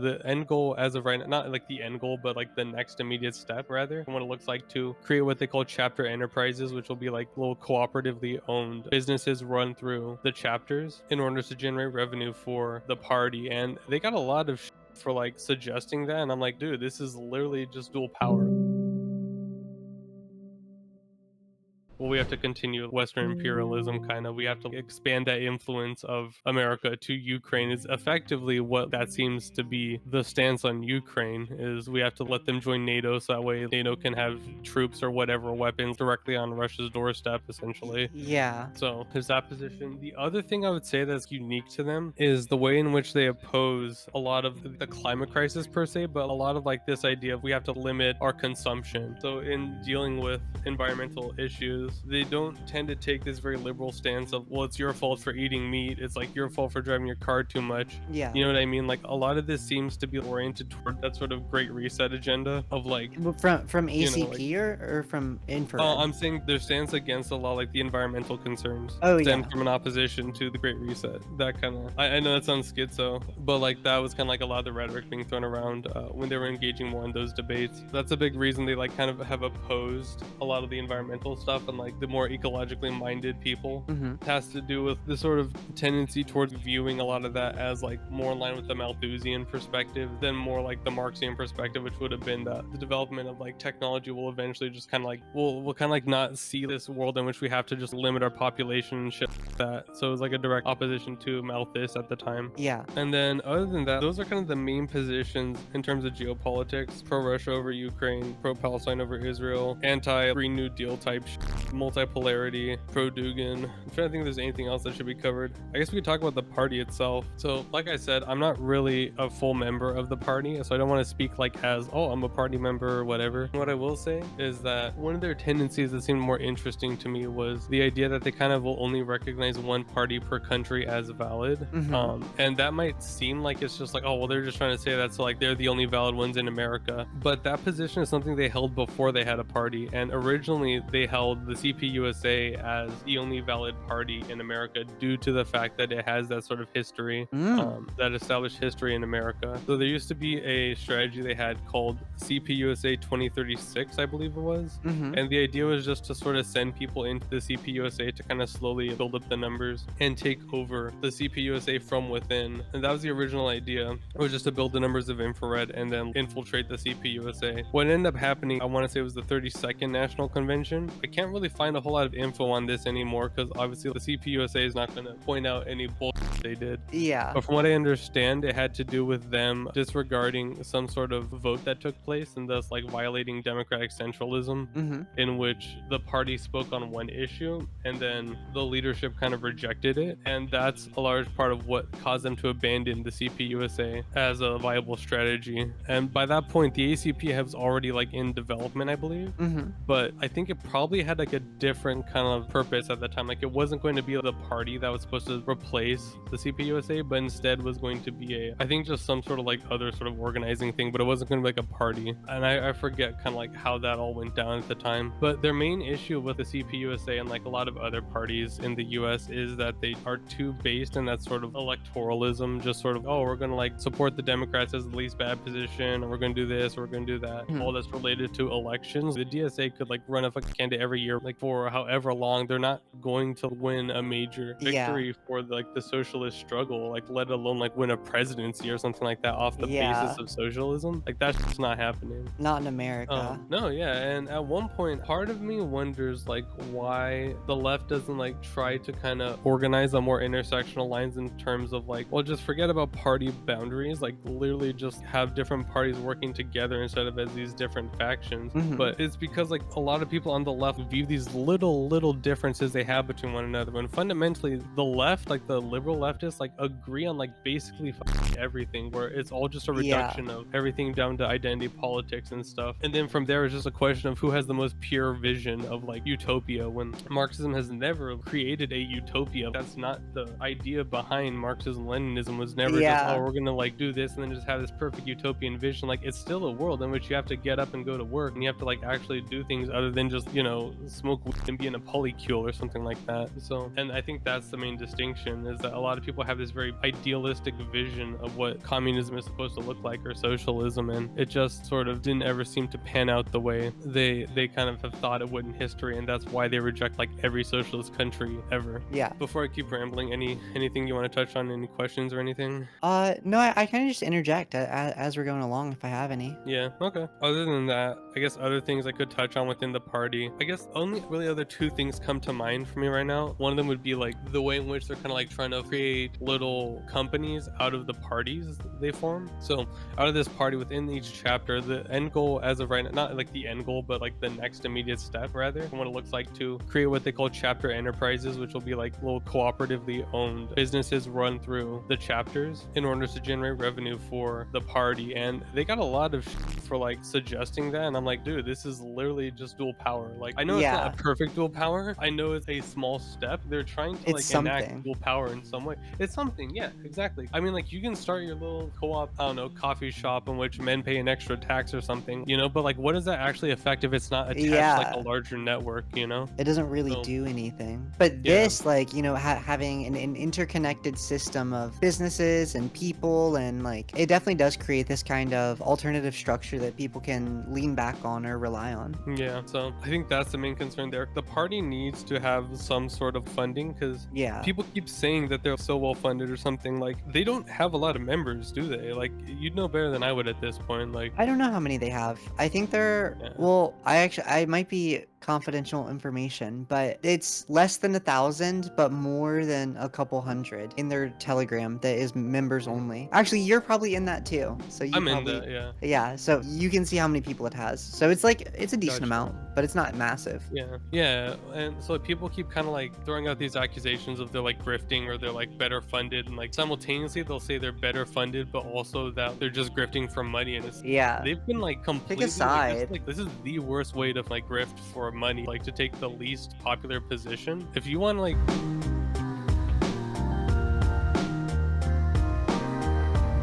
the end goal as of right now, not like the end goal, but like the next immediate step rather, and what it looks like to create what they call chapter enterprises, which will be like little cooperatively owned businesses run through the chapters in order to generate revenue for the party. And they got a lot of for like suggesting that, and I'm like, dude, this is literally just dual power. Well, we have to continue Western imperialism, kind of. We have to expand that influence of America to Ukraine. Is effectively what that seems to be the stance on Ukraine, is we have to let them join NATO so that way NATO can have troops or whatever weapons directly on Russia's doorstep, essentially. Yeah. So there's that position. The other thing I would say that's unique to them is the way in which they oppose a lot of the climate crisis per se, but a lot of like this idea of we have to limit our consumption. So in dealing with environmental issues, they don't tend to take this very liberal stance of, well, it's your fault for eating meat. It's like your fault for driving your car too much. Yeah. You know what I mean? Like a lot of this seems to be oriented toward that sort of great reset agenda of like, From ACP, you know, like, or from infrared? I'm saying their stance against a lot like the environmental concerns yeah. from an opposition to the Great Reset. That kind of, I know that sounds schizo, but like that was kind of like a lot of the rhetoric being thrown around when they were engaging more in those debates. That's a big reason they like kind of have opposed a lot of the environmental stuff, and like the more ecologically minded people. It has to do with the sort of tendency towards viewing a lot of that as like more in line with the Malthusian perspective than more like the Marxian perspective, which would have been that the development of like technology will eventually just kind of like we'll kind of like not see this world in which we have to just limit our population and shit like that. So it was like a direct opposition to Malthus at the time. Yeah. And then other than that, those are kind of the main positions in terms of geopolitics: pro Russia over Ukraine, pro Palestine over Israel, anti Green New Deal type multipolarity, pro Dugan. I'm trying to think if there's anything else that should be covered. I guess we could talk about the party itself. So like I said, I'm not really a full member of the party, so I don't want to speak like as, oh, I'm a party member or whatever. What I will say is that one of their tendencies that seemed more interesting to me was the idea that they kind of will only recognize one party per country as valid. And that might seem like it's just like, oh, well, they're just trying to say that so like they're the only valid ones in America. But that position is something they held before they had a party. And originally they held the CPUSA as the only valid party in America due to the fact that it has that sort of history, that established history in America. So there used to be a strategy they had called CPUSA 2036, I believe it was. And the idea was just to sort of send people into the CPUSA to kind of slowly build up the numbers and take over the CPUSA from within. And that was the original idea. It was just to build the numbers of infrared and then infiltrate the CPUSA. What ended up happening, I want to say it was the 32nd National Convention. I can't really find a whole lot of info on this anymore because obviously the CPUSA is not going to point out any bullshit they did. Yeah. But from what I understand, it had to do with them disregarding some sort of vote that took place and thus like violating democratic centralism, in which the party spoke on one issue and then the leadership kind of rejected it. And that's a large part of what caused them to abandon the CPUSA as a viable strategy. And by that point, the ACP was already like in development, I believe. But I think it probably had like a different kind of purpose at the time. Like it wasn't going to be the party that was supposed to replace the CPUSA, but instead was going to be I think just some sort of like other sort of organizing thing, but it wasn't going to be like a party. And I forget kind of like how that all went down at the time. But their main issue with the CPUSA and like a lot of other parties in the US is that they are too based in that sort of electoralism, just sort of, oh, we're going to like support the Democrats as the least bad position, or we're going to do this, or we're going to do that. All that's related to elections. The DSA could like run a fucking candidate every year, like for however long. They're not going to win a major victory for like the socialist struggle, like let alone like win a presidency or something like that off the basis of socialism. Like that's just not happening. Not in America. No, yeah. And at one point, part of me wonders like why the left doesn't like try to kind of organize on more intersectional lines in terms of like, well, just forget about party boundaries, like literally just have different parties working together instead of as these different factions. But it's because like a lot of people on the left view these little differences they have between one another, when fundamentally the left, like the liberal leftists, like agree on like basically everything, where it's all just a reduction of everything down to identity politics and stuff. And then from there it's just a question of who has the most pure vision of like utopia, when Marxism has never created a utopia. That's not the idea behind Marxism. Leninism was never just, oh, we're gonna like do this and then just have this perfect utopian vision. Like it's still a world in which you have to get up and go to work, and you have to like actually do things other than just, you know, smoke smoke weed and be in a polycule or something like that. So, and I think that's the main distinction, is that a lot of people have this very idealistic vision of what communism is supposed to look like, or socialism, and it just sort of didn't ever seem to pan out the way they kind of have thought it would in history, and that's why they reject like every socialist country ever. Yeah. Before I keep rambling, anything you want to touch on? Any questions or anything? No, I kind of just interject as we're going along if I have any. Yeah, okay. Other than that, I guess other things I could touch on within the party. I guess only really other two things come to mind for me right now. One of them would be like the way in which they're kind of like trying to create little companies out of the parties they form. So out of this party, within each chapter, the end goal as of right now, not like the end goal, but like the next immediate step rather, and what it looks like to create what they call chapter enterprises, which will be like little cooperatively owned businesses run through the chapters in order to generate revenue for the party. And they got a lot of for like suggesting that, and I'm like, dude, this is literally just dual power. Like, I know it's not a perfect dual power, I know it's a small step. They're trying to like enact dual power in some way. It's something, yeah, exactly. I mean, like, you can start your little co-op, I don't know, coffee shop in which men pay an extra tax or something, you know, but like, what does that actually affect if it's not attached to like a larger network, you know? It doesn't really do anything. But this, like, you know, having an interconnected system of businesses and people, and like, it definitely does create this kind of alternative structure that people can lean back on or rely on. Yeah, so I think that's the main concern there. The party needs to have some sort of funding, because people keep saying that they're so well funded or something. Like, they don't have a lot of members, do they? Like, you'd know better than I would at this point. Like, I don't know how many they have. I think they're well, I might be confidential information, but it's less than 1,000, but more than a couple hundred in their Telegram that is members only. Actually, you're probably in that too, so you in that, yeah, so you can see how many people it has. So it's like, it's a decent amount, but it's not massive. Yeah, and so people keep kind of like throwing out these accusations of they're like grifting, or they're like better funded, and like simultaneously they'll say they're better funded, but also that they're just grifting for money. And it's, they've been like completely pick a side. Like, this is the worst way to like grift for money, like to take the least popular position. If you want to like